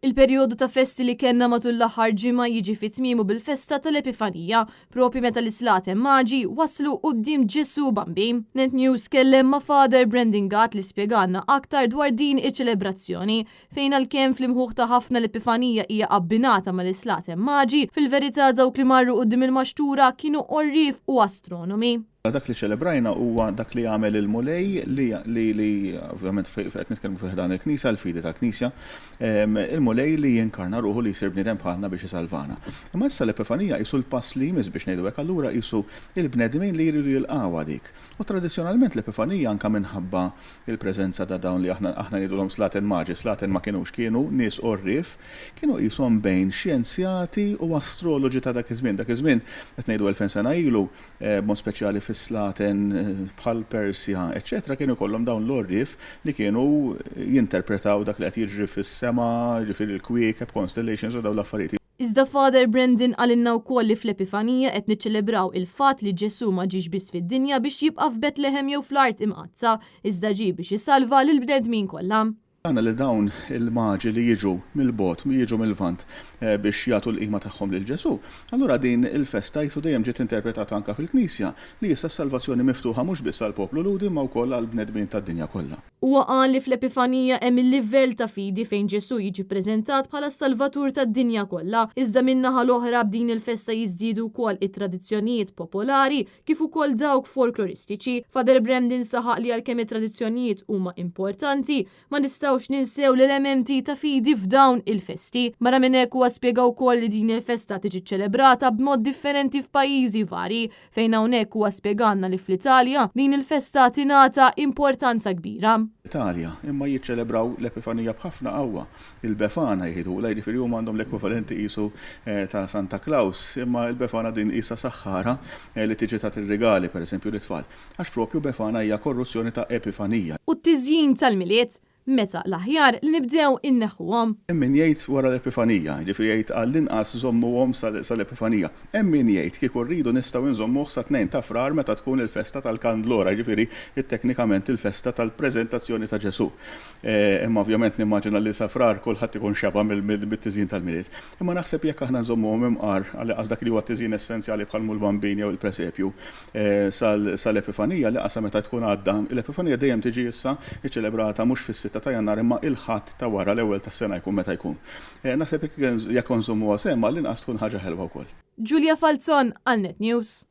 Il-perjodu ta' festi li kellna matul l-aħħar ġimgħa jiġi fit-tmiemu bil-festa tal-Epifanija, propri meta l-islatem maġi waslu quddiem Ġesu bambi. Net News kellem ma' Father Brendan Gatt li spjegalna aktar dwar din iċ-ċelebrazzjoni fejn għalkemm fl-imħuħ ta' ħafna l-Epifanija hija abbinata mal-islatem maġi, fil-verità dawk li marru quddiem il-maxtura kienu qorrief u astronomi. Dak li ċelebrajna huwa dak li għamel il-mulej li ovvjament qed nitkellmu fih dan il-Knisja, l-fidi tal-Knisja, il-mulej li jinkarna ruħu li jsir bniedem bħalna biex isalvana. Imma issa l-Epifanija qisu l-pass li jmiss biex ngħidu hekk allura qisu il-bnedmin li jridu jilqgħu dik. U tradizzjonalment l-Epifanija anke minħabba il-preżenza ta' dawn li aħna ngħidulhom slaten maġi, slaten ma kienux kienu nies qorrief, kienu qishom bejn xjenzjati u astroloġi ta' dak iż-żmien. Dak iż-żmien qed ngħidu 2000 sena ilu, mod speċjali fis-slaten bħal Persja, eċċetera, kienu kollhom dawn l-orrif li kienu jinterpretaw dak li qed jiġri fis-sema, jiġifieri l-kwiekeb, constellations u dawn l-affarijiet. Iżda Father Brendan għalinna wkoll li fl-Epifanija qed niċċelebraw il-fatt li Ġesu ma ġiex biss fid-dinja biex jibqa' f'Betlehem jew fl-art imqazza, iżda ġie biex isalva lil bnedmin kollha. Għana li dawn il-maġi li jiġu mill-bot, jiġu mill-vant biex jagħtu l-qima tagħhom lil Ġesu. Allura din il-festa jisu dejjem ġiet interpretata anke fil-Knisja li issa s-salvazzjoni miftuħa mhux biss għall-poplu ludi ma wkoll għall-bnedmin tad-dinja kollha. Huwa qal li fl-Epifanija hemm il-livell ta' fidi fejn Ġesu jiġi ppreżentat bħala s-Salvatur tad-dinja kollha, iżda min-naħa l-oħra b'din il-festa jiżdiedu wkoll it-tradizzjonijiet popolari kif ukoll dawk folkloristiċi. Father Brendan saħaq li għalkemm it-tradizzjonijiet huma importanti ma nistgħux ninsew l-elementi ta' fidi f'dawn il-festi. Mara minn hekk huwa spjega wkoll li din il-festa tiġi ċċelebrata b'mod differenti f'pajjiżi vari fejn hawnhekk huwa spjegalna li fl-Italja din il-festa tingħata importanza kbira. Italja, imma jiċċelebraw l-Epifanija b'ħafna qawwa. Il-Befana jgħidula, jiġifieri huma għandhom l-ekwivalenti qisu ta' Santa Claus, imma l-Befana din qisha saħħara li tiġi ta' ir-regali pereżempju lit-tfal. Għax propju Befana hija korruzzjoni ta' Epifanija. U t-tiżjin tal-miliet meta l-aħjar li nibdew inneħħuhom. Hemm min jgħid wara l-Epifanija, jiġifieri jgħid għall-inqas żommuhom sal-Epifanija. Hemm min jgħid kieku rridu nistgħu nżommuh sa 2 ta' frar meta tkun il-festa tal-Kandlora, jiġifieri teknikament il-festa tal-preżentazzjoni ta' Ġesu. Imma ovvjament nimmaġina li sa frar kulħadd ikun xeba mit-tiżjin tal-miliet. Imma naħseb jekk aħna nżommuhom imqar għal dak li huwa t-tiżjin essenzjali bħal l-bambini jew il-presepju sal-Epifanija li qasa meta tkun għadda. L-Epifanija dejjem tiġi issa iċċelebrata mhux fis-6 ta' Jannar imma il-ħadd ta' wara l-ewwel tas-sena jkun meta jkun. Naħseb jekk nżommuha semma l-inqas tkun ħaġa ħelwa wkoll. Giulia Falzon għal Net News.